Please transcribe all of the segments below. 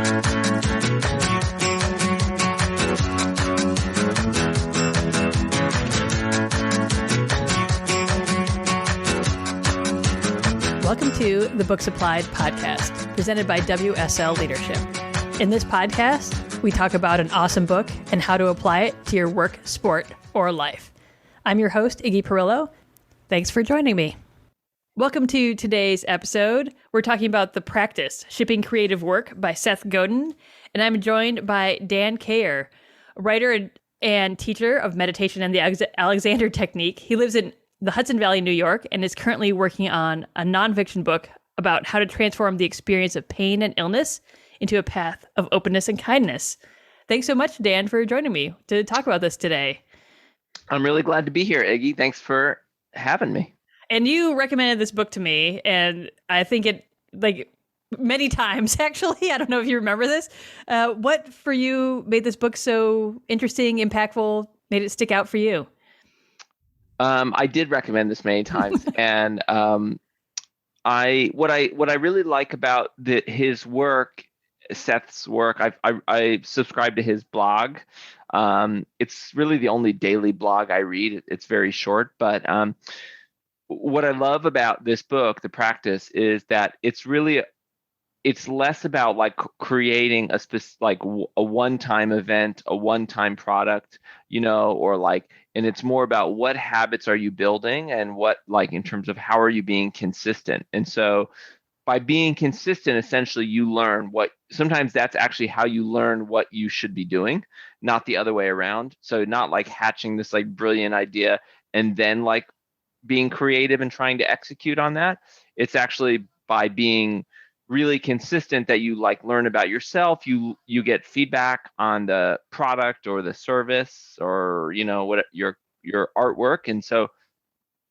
Welcome to the Books Applied podcast, presented by WSL Leadership. In this podcast, we talk about an awesome book and how to apply it to your work, sport, or life. I'm your host, Iggy Perillo. Thanks for joining me. Welcome to today's episode. We're talking about The Practice, Shipping Creative Work by Seth Godin, and I'm joined by Dan Cayer, a writer and teacher of meditation and the Alexander Technique. He lives in the Hudson Valley, New York, and is currently working on a nonfiction book about how to transform the experience of pain and illness into a path of openness and kindness. Thanks so much, Dan, for joining me to talk about this today. I'm really glad to be here, Iggy. Thanks for having me. And you recommended this book to me, and I think it, like, many times, actually. I don't know if you remember this. What, for you, made this book so interesting, impactful, made it stick out for you? I did recommend this many times, and what I really like about his work, Seth's work, I subscribe to his blog. It's really the only daily blog I read. It's very short, but what I love about this book, The Practice, is that it's less about like creating a one-time event, a one-time product, or like. And it's more about what habits are you building and what, like, in terms of how are you being consistent. And so by being consistent, essentially you learn sometimes that's actually how you learn what you should be doing, not the other way around. So not like hatching this like brilliant idea and then like being creative and trying to execute on that. It's actually by being really consistent that you like learn about yourself, you get feedback on the product or the service or what your artwork. And so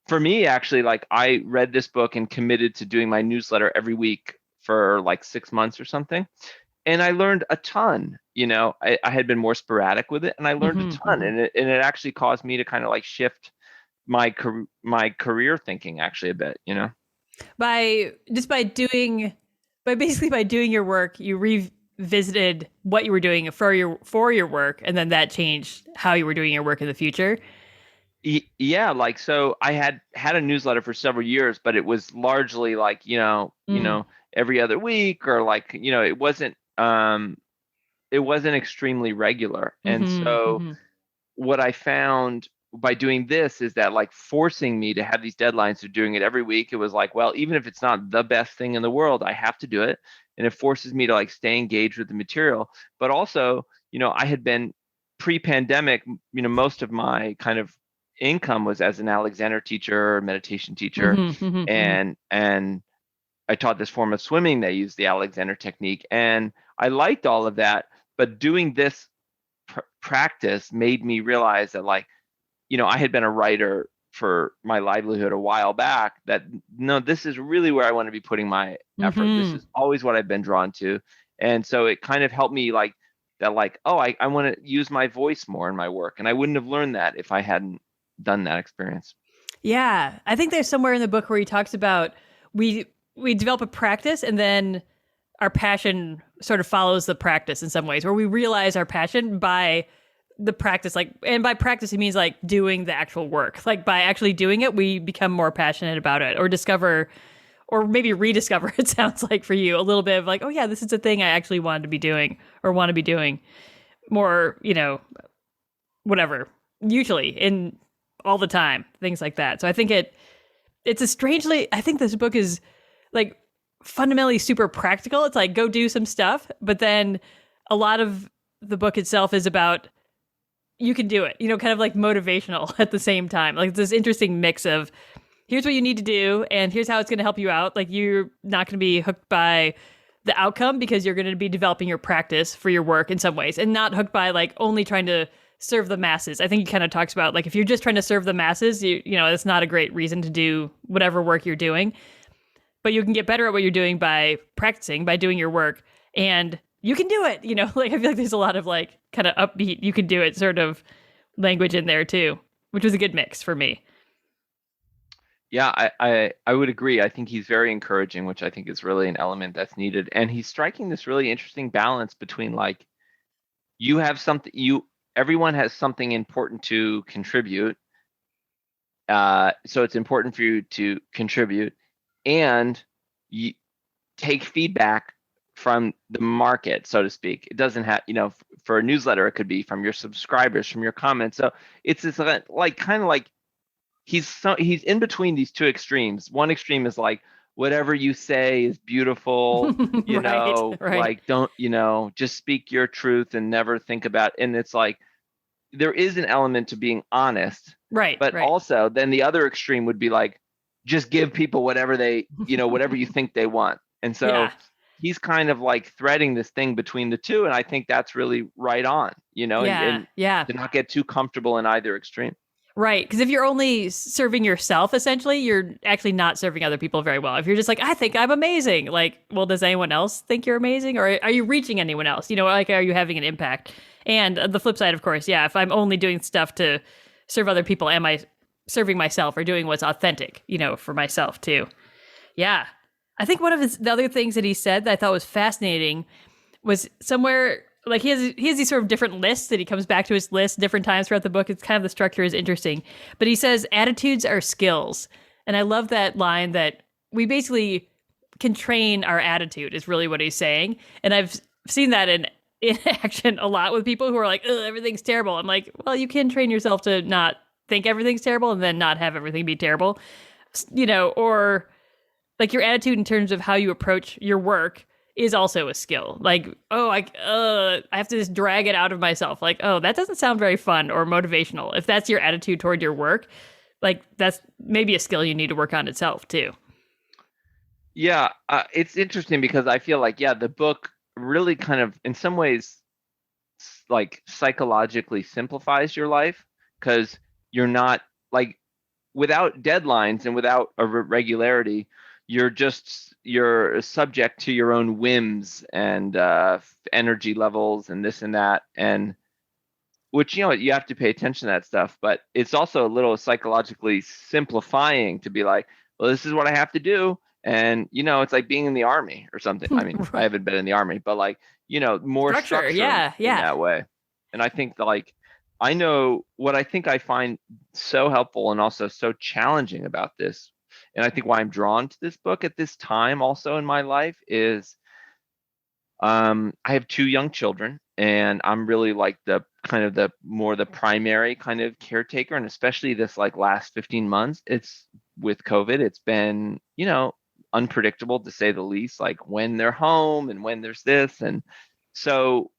for me, actually, like, I read this book and committed to doing my newsletter every week for like 6 months or something, and I learned a ton. I had been more sporadic with it, and I learned a ton, and it actually caused me to kind of like shift my career thinking actually a bit. By doing your work, you revisited what you were doing for your work, and then that changed how you were doing your work in the future. Yeah, like, so I had a newsletter for several years, but it was largely like, every other week, or like, it wasn't extremely regular. And so what I found by doing this is that, like, forcing me to have these deadlines of doing it every week, it was like, well, even if it's not the best thing in the world, I have to do it. And it forces me to like stay engaged with the material. But also, I had been pre-pandemic, most of my kind of income was as an Alexander teacher, meditation teacher. And I taught this form of swimming that used the Alexander technique. And I liked all of that. But doing this practice made me realize that, like, I had been a writer for my livelihood a while back, that no, this is really where I want to be putting my effort. This is always what I've been drawn to. And so it kind of helped me like that, like, oh, I want to use my voice more in my work. And I wouldn't have learned that if I hadn't done that experience. Yeah. I think there's somewhere in the book where he talks about we develop a practice, and then our passion sort of follows the practice in some ways, where we realize our passion by the practice, like, and by practice, he means like doing the actual work. Like, by actually doing it, we become more passionate about it, or discover, or maybe rediscover, it sounds like for you, a little bit of like, oh yeah, this is a thing I actually wanted to be doing, or want to be doing more, whatever, usually in all the time, things like that. So I think I think this book is like fundamentally super practical. It's like, go do some stuff, but then a lot of the book itself is about, you can do it, kind of like motivational at the same time. Like, this interesting mix of, here's what you need to do, and here's how it's going to help you out. Like, you're not going to be hooked by the outcome, because you're going to be developing your practice for your work in some ways, and not hooked by like only trying to serve the masses. I think he kind of talks about, like, if you're just trying to serve the masses, it's not a great reason to do whatever work you're doing. But you can get better at what you're doing by practicing, by doing your work, and you can do it. Like, I feel like there's a lot of like kind of upbeat, you can do it sort of language in there too, which was a good mix for me. Yeah, I would agree. I think he's very encouraging, which I think is really an element that's needed. And he's striking this really interesting balance between like you have something you everyone has something important to contribute. So it's important for you to contribute and you take feedback from the market, so to speak. It doesn't have, for a newsletter, it could be from your subscribers, from your comments. So it's this like kind of like he's in between these two extremes. One extreme is like whatever you say is beautiful, Right, right. like don't, just speak your truth and never think about. And it's like there is an element to being honest, Right, but right. also then the other extreme would be like just give people whatever they, whatever you think they want. And Yeah, so he's kind of like threading this thing between the two, and I think that's really right on, yeah, and yeah. to not get too comfortable in either extreme. Right. Because if you're only serving yourself, essentially, you're actually not serving other people very well. If you're just like, I think I'm amazing, like, well, does anyone else think you're amazing? Or are you reaching anyone else? Like, are you having an impact? And the flip side, of course, yeah, if I'm only doing stuff to serve other people, am I serving myself or doing what's authentic, for myself too? Yeah. I think one of the other things that he said that I thought was fascinating was somewhere like he has these sort of different lists that he comes back to his list different times throughout the book. It's kind of the structure is interesting, but he says attitudes are skills, and I love that line that we basically can train our attitude is really what he's saying, and I've seen that in action a lot with people who are like, ugh, everything's terrible. I'm like, well, you can train yourself to not think everything's terrible and then not have everything be terrible, or like your attitude in terms of how you approach your work is also a skill. Like, oh, I have to just drag it out of myself. Like, oh, that doesn't sound very fun or motivational. If that's your attitude toward your work, like that's maybe a skill you need to work on itself too. Yeah, it's interesting because I feel like, yeah, the book really kind of, in some ways, like psychologically simplifies your life because you're not like without deadlines and without a regularity, you're subject to your own whims and energy levels and this and that, and which you have to pay attention to that stuff. But it's also a little psychologically simplifying to be like, well, this is what I have to do, and it's like being in the army or something. I mean, I Right. haven't been in the army, but like more Structure. structure Yeah. in Yeah. that way. And I think that, like, I know what I think I find so helpful and also so challenging about this, and I think why I'm drawn to this book at this time also in my life is I have two young children, and I'm really like the kind of the primary kind of caretaker, and especially this like last 15 months, it's with COVID, it's been, unpredictable to say the least, like when they're home and when there's this. And so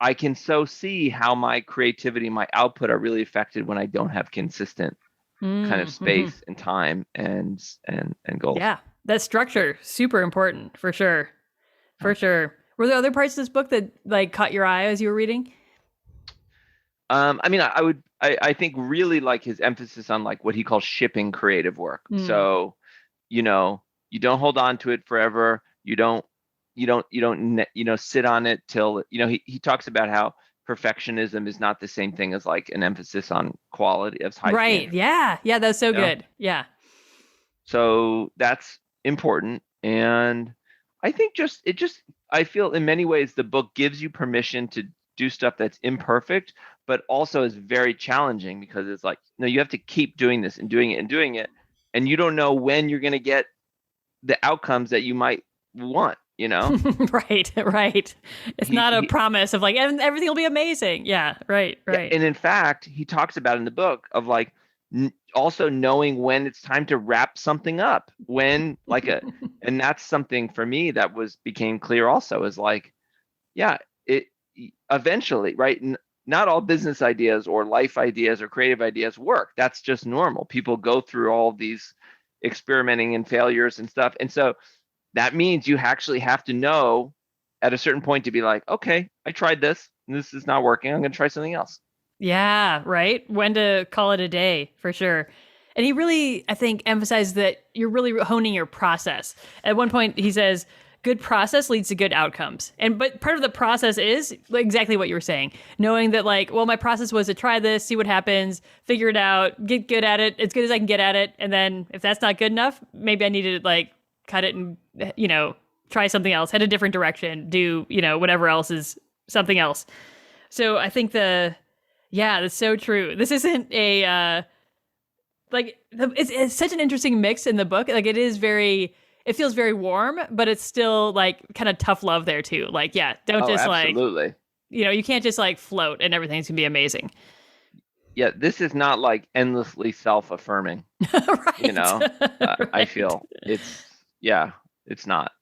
I can so see how my creativity, my output are really affected when I don't have consistent kind of Mm-hmm. space and time and goals. Yeah. That structure super important for sure. For sure. Were there other parts of this book that like caught your eye as you were reading? I mean, I think really like his emphasis on like what he calls shipping creative work. Mm. So, you don't hold on to it forever. You don't sit on it till, he talks about how perfectionism is not the same thing as like an emphasis on quality as high Right. standards, Yeah. Yeah. That's so you know? good. Yeah. So that's important. And I think I feel in many ways the book gives you permission to do stuff that's imperfect, but also is very challenging because it's like, no, you have to keep doing this and doing it and doing it. And you don't know when you're going to get the outcomes that you might want. Right. Right. It's He, not a he, promise of like everything will be amazing. Yeah. Right. yeah, Right. and in fact, he talks about in the book of like also knowing when it's time to wrap something up, and that's something for me that became clear also is like, yeah, it eventually, right? Not all business ideas or life ideas or creative ideas work. That's just normal. People go through all these experimenting and failures and stuff. And so that means you actually have to know at a certain point to be like, okay, I tried this and this is not working. I'm going to try something else. Yeah, right. When to call it a day for sure. And he really, I think, emphasized that you're really honing your process. At one point, he says, good process leads to good outcomes. But part of the process is like exactly what you were saying, knowing that like, well, my process was to try this, see what happens, figure it out, get good at it, as good as I can get at it, and then if that's not good enough, maybe I need to like cut it and try something else, head a different direction, do whatever else is something else. So I think that's so true. This isn't a it's such an interesting mix in the book. Like it feels very warm, but it's still like kind of tough love there too. Like, yeah, don't just absolutely. you can't just like float and everything's gonna be amazing. Yeah, this is not like endlessly self-affirming. Right. Right. I feel it's not,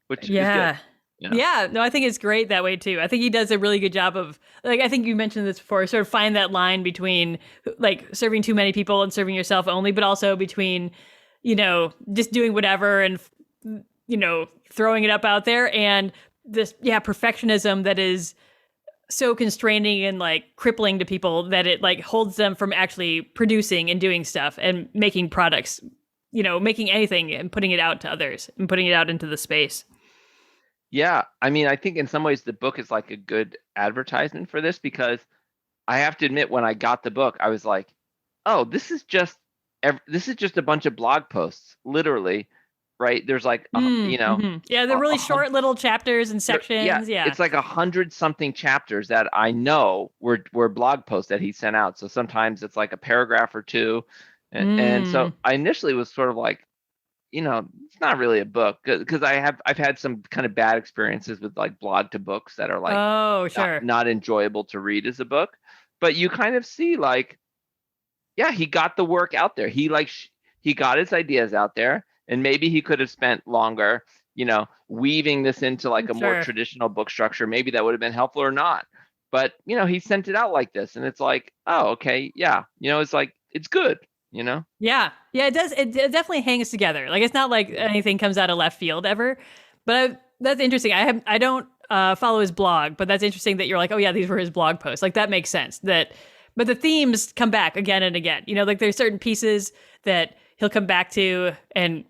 which is good. Yeah, no, I think it's great that way too. I think he does a really good job of like, I think you mentioned this before, sort of find that line between like serving too many people and serving yourself only, but also between, just doing whatever and, throwing it up out there and this, perfectionism that is so constraining and like crippling to people that it like holds them from actually producing and doing stuff and making products, making anything and putting it out to others and putting it out into the space. Yeah, I mean, I think in some ways the book is like a good advertisement for this, because I have to admit, when I got the book, I was like, oh, this is just a bunch of blog posts, literally, right? There's like, yeah, they're really short little chapters and sections. Yeah, it's like 100 something chapters that I know were blog posts that he sent out. So sometimes it's like a paragraph or two, and so I initially was sort of like, it's not really a book, because I've had some kind of bad experiences with like blog to books that are like, oh, sure, not enjoyable to read as a book. But you kind of see like, yeah, he got the work out there. He got his ideas out there, and maybe he could have spent longer, weaving this into like a more traditional book structure. Maybe that would have been helpful or not. But he sent it out like this, and it's like, oh, okay, yeah, it's like, it's good. Yeah, it does. It definitely hangs together. Like, it's not like anything comes out of left field ever. But that's interesting. I don't follow his blog, but that's interesting that you're like, oh yeah, these were his blog posts. Like, that makes sense. But the themes come back again and again. Like there's certain pieces that he'll come back to and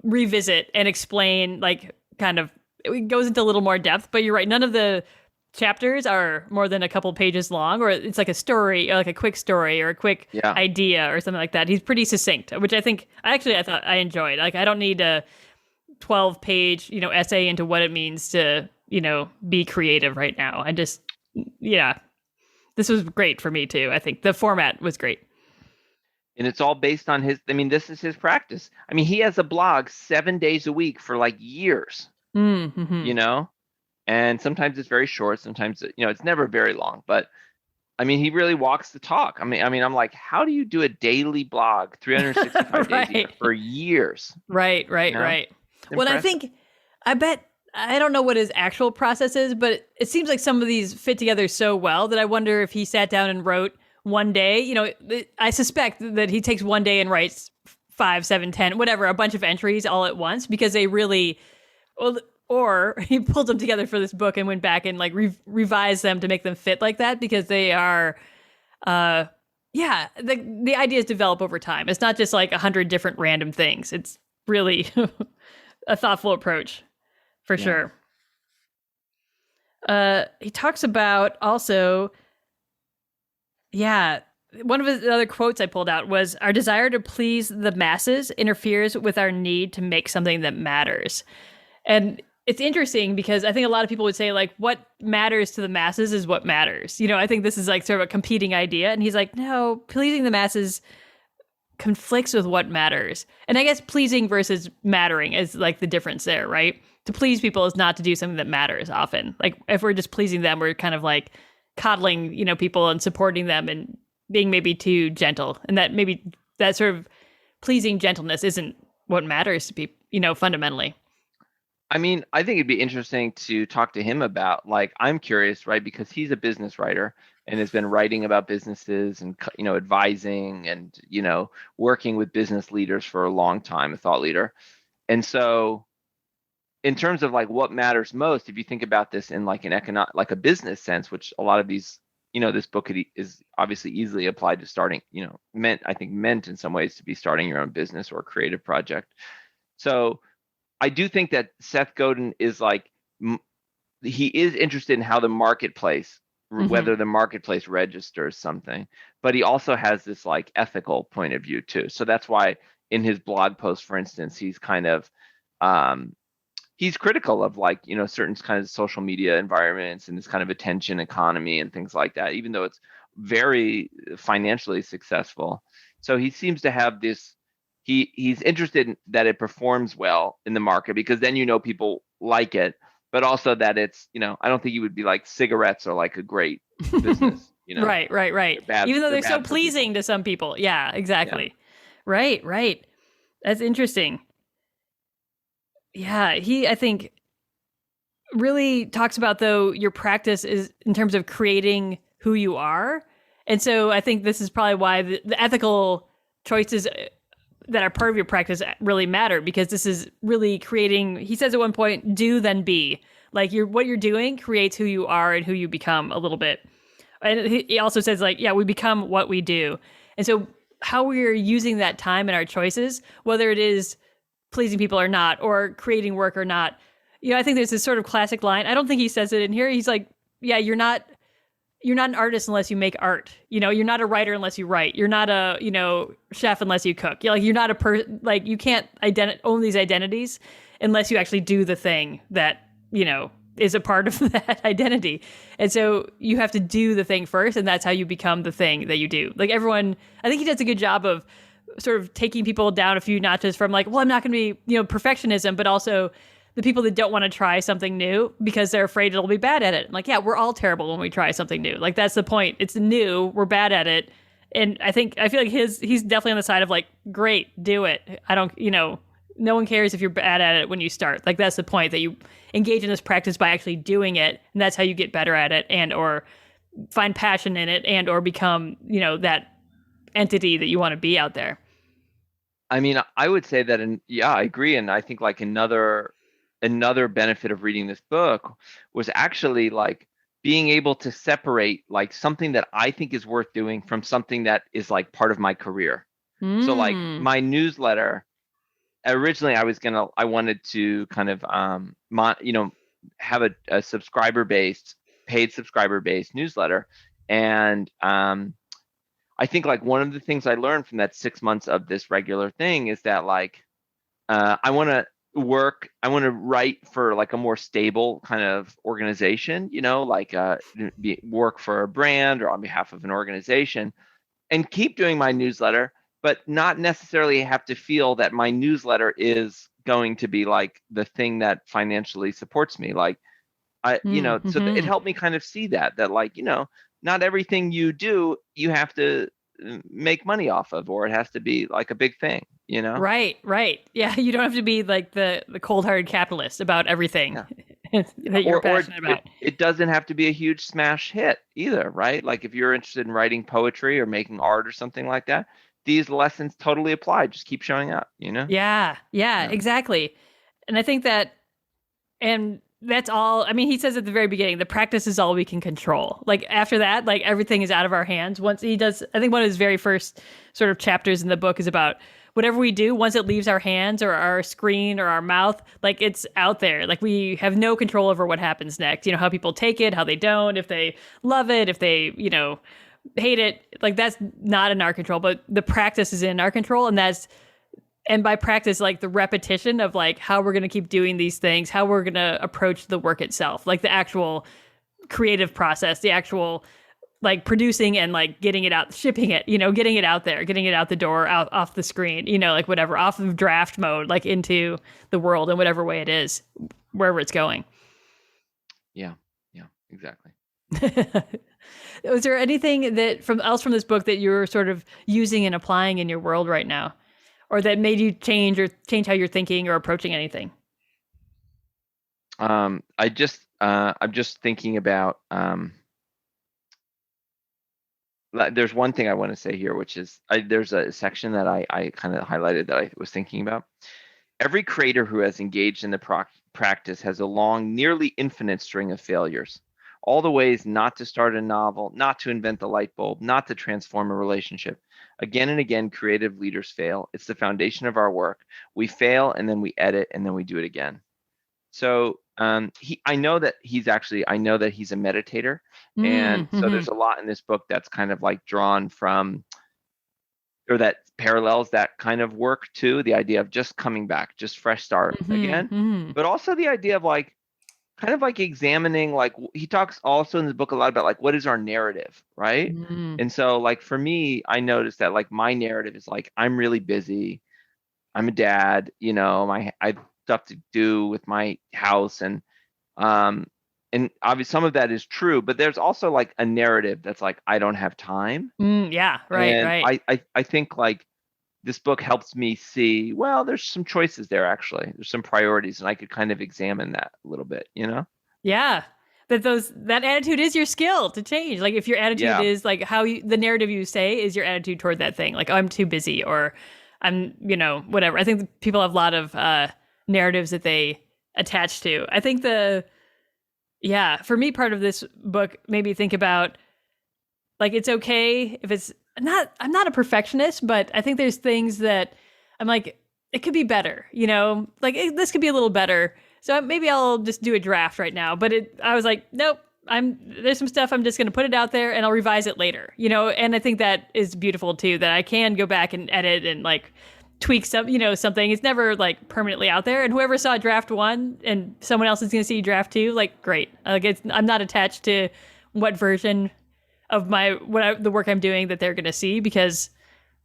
revisit and explain. Like, kind of, it goes into a little more depth. But you're right. None of the chapters are more than a couple pages long, or it's like a story, or like a quick story or a quick idea or something like that. He's pretty succinct, which I thought I enjoyed. Like, I don't need a 12-page, essay into what it means to, be creative right now. I just, this was great for me too. I think the format was great. And it's all based on this is his practice. I mean, he has a blog 7 days a week for like years, and sometimes it's very short. Sometimes, it's never very long, but I mean, he really walks the talk. I mean, I'm like, how do you do a daily blog 365 days a year for years? Right. Well, I don't know what his actual process is, but it seems like some of these fit together so well that I wonder if he sat down and wrote one day. I suspect that he takes one day and writes 5, 7, 10, whatever, a bunch of entries all at once, because they really, or he pulled them together for this book and went back and like revised them to make them fit like that, because they are, the ideas develop over time. It's not just like 100 different random things. It's really a thoughtful approach, for sure. He talks about also, one of his other quotes I pulled out was, "Our desire to please the masses interferes with our need to make something that matters." And it's interesting because I think a lot of people would say like, what matters to the masses is what matters. I think this is like sort of a competing idea. And he's like, no, pleasing the masses conflicts with what matters. And I guess pleasing versus mattering is like the difference there, right? To please people is not to do something that matters often. Like, if we're just pleasing them, we're kind of like coddling, people, and supporting them and being maybe too gentle. And that maybe that sort of pleasing gentleness isn't what matters to people, fundamentally. I mean, I think it'd be interesting to talk to him about, like, I'm curious, right? Because he's a business writer and has been writing about businesses and, advising and, working with business leaders for a long time, a thought leader. And so in terms of like what matters most, if you think about this in like an like a business sense, which a lot of these, this book is obviously easily applied to starting, meant in some ways to be starting your own business or a creative project. So I do think that Seth Godin is like he is interested in how the marketplace, Hmm. whether the marketplace registers something, but he also has this like ethical point of view too. So that's why in his blog post, for instance, he's kind of um, he's critical of like certain kinds of social media environments and this kind of attention economy and things like that, even though it's very financially successful. So he seems to have this. He's interested in that it performs well in the market because then people like it, but also that it's I don't think you would be like cigarettes are like a great business. Right, right, right. They're bad. Even though They're they're so bad for pleasing people. to some people. Yeah, Yeah. exactly. Right, right. That's interesting. Yeah, I think, really talks about, though, your practice is in terms of creating who you are. And so I think this is probably why the ethical choices that are part of your practice really matter, because this is really creating, he says at one point, do then be. Like what you're doing creates who you are and who you become a little bit. And he also says, like, yeah, we become what we do. And so how we're using that time in our choices, whether it is pleasing people or not, or creating work or not. I think there's this sort of classic line. I don't think he says it in here. He's like, yeah, you're not an artist unless you make art. You're not a writer unless you write. You're not a, chef unless you cook. You're not like you can't own these identities unless you actually do the thing that, is a part of that identity. And so you have to do the thing first, and that's how you become the thing that you do. Like everyone, I think he does a good job of sort of taking people down a few notches from like, well, I'm not going to be, perfectionism, but also the people that don't want to try something new because they're afraid it'll be bad at it. Like, yeah, we're all terrible when we try something new. Like, that's the point. It's new. We're bad at it. And I feel like he's definitely on the side of like, great, do it. I don't, no one cares if you're bad at it when you start. Like, that's the point, that you engage in this practice by actually doing it. And that's how you get better at it, and or find passion in it, and or become, that entity that you want to be out there. I mean, I would say that, yeah, I agree, and I think like another benefit of reading this book was actually like being able to separate like something that I think is worth doing from something that is like part of my career. So like Mm. my newsletter, originally I wanted to kind of have a paid subscriber based newsletter, and I think like one of the things I learned from that 6 months of this regular thing is that like I want to write for like a more stable kind of organization, like work for a brand or on behalf of an organization, and keep doing my newsletter, but not necessarily have to feel that my newsletter is going to be like the thing that financially supports me. Like so it Mm-hmm. helped me kind of see that like, not everything you do, you have to make money off of, or it has to be like a big thing. Right, right. Yeah, you don't have to be like the cold-hearted capitalist about everything Yeah. that you're Or passionate it, about. it doesn't have to be a huge smash hit either, right? Like if you're interested in writing poetry or making art or something like that, these lessons totally apply. Just keep showing up. Yeah, yeah, Yeah. exactly. And I think that, and that's all. I mean, he says at the very beginning, the practice is all we can control. Like after that, like everything is out of our hands. Once he does, I think one of his very first sort of chapters in the book is about whatever we do, once it leaves our hands or our screen or our mouth, like it's out there. Like we have no control over what happens next. How people take it, how they don't, if they love it, if they, hate it. Like that's not in our control, but the practice is in our control. And by practice, like the repetition of like how we're going to keep doing these things, how we're going to approach the work itself, like the actual creative process, the actual like producing and like getting it out, shipping it, getting it out there, getting it out the door, out off the screen, like whatever, off of draft mode, like into the world in whatever way it is, wherever it's going. Yeah. Yeah, exactly. Was there anything that from this book that you're sort of using and applying in your world right now, or that made you change how you're thinking or approaching anything? I'm just thinking about there's one thing I want to say here, which is there's a section that I kind of highlighted that I was thinking about. Every creator who has engaged in the practice has a long, nearly infinite string of failures. all the ways not to start a novel, not to invent the light bulb, not to transform a relationship. Again and again, creative leaders fail. It's the foundation of our work. We fail and then we edit and then we do it again. So I know that he's a meditator. And so Mm-hmm. there's a lot in this book that's kind of like drawn from, or that parallels that kind of work too, the idea of just coming back, just fresh start again. Mm-hmm. But also the idea of like, kind of like examining, like he talks also in the book a lot about like, what is our narrative, right? Mm-hmm. And so like for me, I noticed that like my narrative is like, I'm really busy. I'm a dad, I have stuff to do with my house, um and obviously some of that is true, but there's also like a narrative that's like I don't have time. Yeah, right, And right. I think like this book helps me see, well, there's some choices there actually. There's some priorities, and I could kind of examine that a little bit. Yeah. That attitude is your skill to change. Like if your attitude Yeah. is like the narrative you say is your attitude toward that thing. Like, oh, I'm too busy or I'm, whatever. I think people have a lot of narratives that they attach to. I think for me, part of this book made me think about like, it's okay if I'm not a perfectionist, but I think there's things that I'm like, it could be better, like this could be a little better. So maybe I'll just do a draft right now. But I was like, nope, there's some stuff I'm just going to put it out there and I'll revise it later, and I think that is beautiful too, that I can go back and edit and like tweak something. It's never like permanently out there. And whoever saw draft 1 and someone else is going to see draft 2, like great. Like I'm not attached to what version of the work I'm doing that they're going to see, because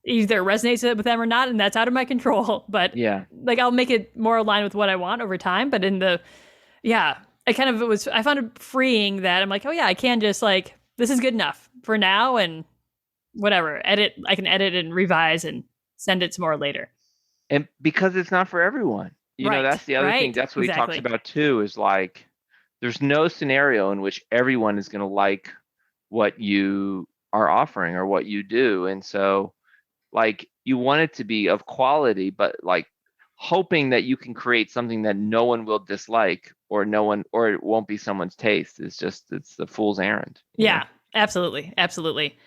either it resonates with them or not, and that's out of my control. But Yeah. like I'll make it more aligned with what I want over time. But I found it freeing that I'm like, oh yeah, I can just like, this is good enough for now, and whatever, I can edit and revise and send it some more later. And because it's not for everyone. Right. That's the other thing. Right. That's what he talks Exactly. about too, is like there's no scenario in which everyone is going to like what you are offering or what you do. And so like you want it to be of quality, but like hoping that you can create something that no one will dislike or it won't be someone's taste it's the fool's errand. Yeah, absolutely. Absolutely.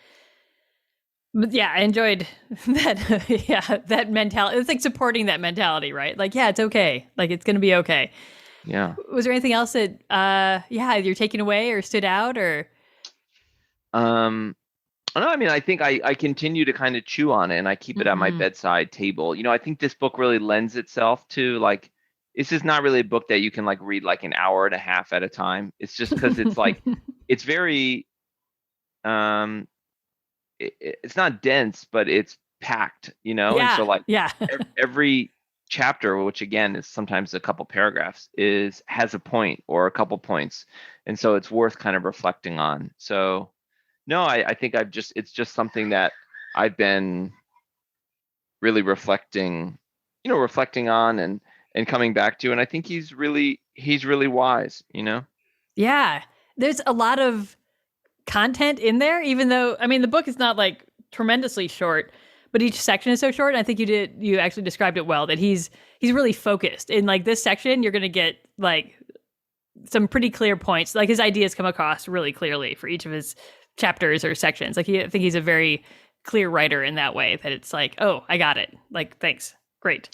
But yeah, I enjoyed that. Yeah, that mentality. It's like supporting that mentality, right? Like, yeah, it's okay. Like, it's going to be okay. Yeah. Was there anything else that, you're taking away or stood out or? No, I mean, I think I continue to kind of chew on it and I keep it at my bedside table. I think this book really lends itself to like, this is not really a book that you can like read like an hour and a half at a time. It's just because it's like, it's very, it's not dense, but it's packed, Yeah, and so like yeah. every chapter, which again is sometimes a couple paragraphs, has a point or a couple points, and so it's worth kind of reflecting on. So no, I think it's just something that I've been really reflecting on and coming back to, and I think he's really wise. Yeah, there's a lot of content in there, even though, I mean, the book is not like tremendously short, but each section is so short. And I think you actually described it well, that he's really focused in like this section. You're going to get like some pretty clear points. Like his ideas come across really clearly for each of his chapters or sections. Like I think he's a very clear writer in that way, that it's like, oh, I got it. Like, thanks. Great.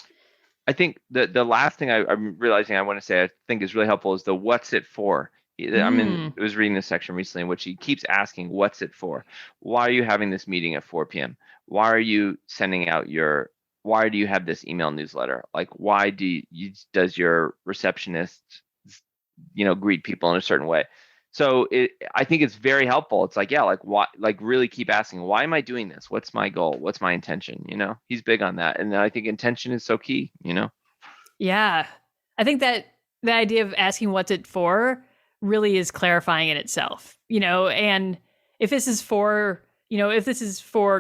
I think the last thing I'm realizing I want to say I think is really helpful is the what's it for. I was reading this section recently in which he keeps asking, what's it for? Why are you having this meeting at 4 p.m.? Why are you sending out why do you have this email newsletter? Like, why does your receptionist, greet people in a certain way? So I think it's very helpful. It's like, yeah, like why, like really keep asking, why am I doing this? What's my goal? What's my intention? He's big on that. And I think intention is so key, Yeah. I think that the idea of asking what's it for really is clarifying in itself, and if this is for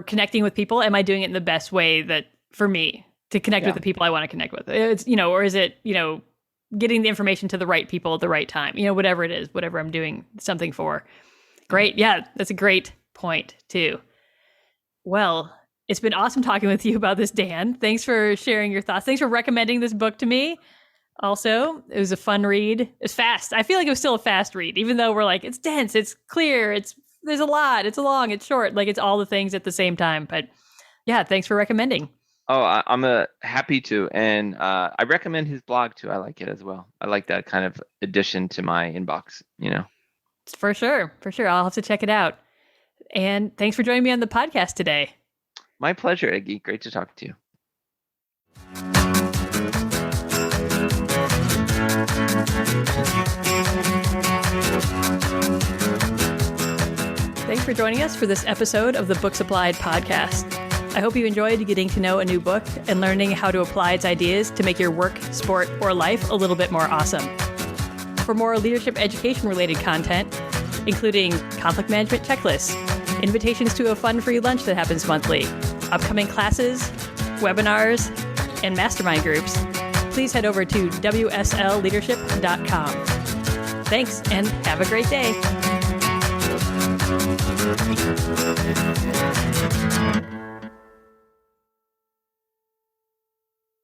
connecting with people, am I doing it in the best way that for me to connect with the people I want to connect with? It's, or is it, getting the information to the right people at the right time, whatever it is, whatever I'm doing something for. Great. Yeah. That's a great point too. Well, it's been awesome talking with you about this, Dan. Thanks for sharing your thoughts. Thanks for recommending this book to me. Also, it was a fun read. It's fast. I feel like it was still a fast read, even though we're like, it's dense, it's clear, there's a lot, it's long, it's short. Like, it's all the things at the same time. But yeah, thanks for recommending. Oh, I'm happy to, and I recommend his blog too. I like it as well. I like that kind of addition to my inbox. For sure. I'll have to check it out. And thanks for joining me on the podcast today. My pleasure, Iggy. Great to talk to you. Thanks for joining us for this episode of the Books Applied podcast. I hope you enjoyed getting to know a new book and learning how to apply its ideas to make your work, sport, or life a little bit more awesome. For more leadership education-related content, including conflict management checklists, invitations to a fun free lunch that happens monthly, upcoming classes, webinars, and mastermind groups, please head over to wslleadership.com. Thanks, and have a great day.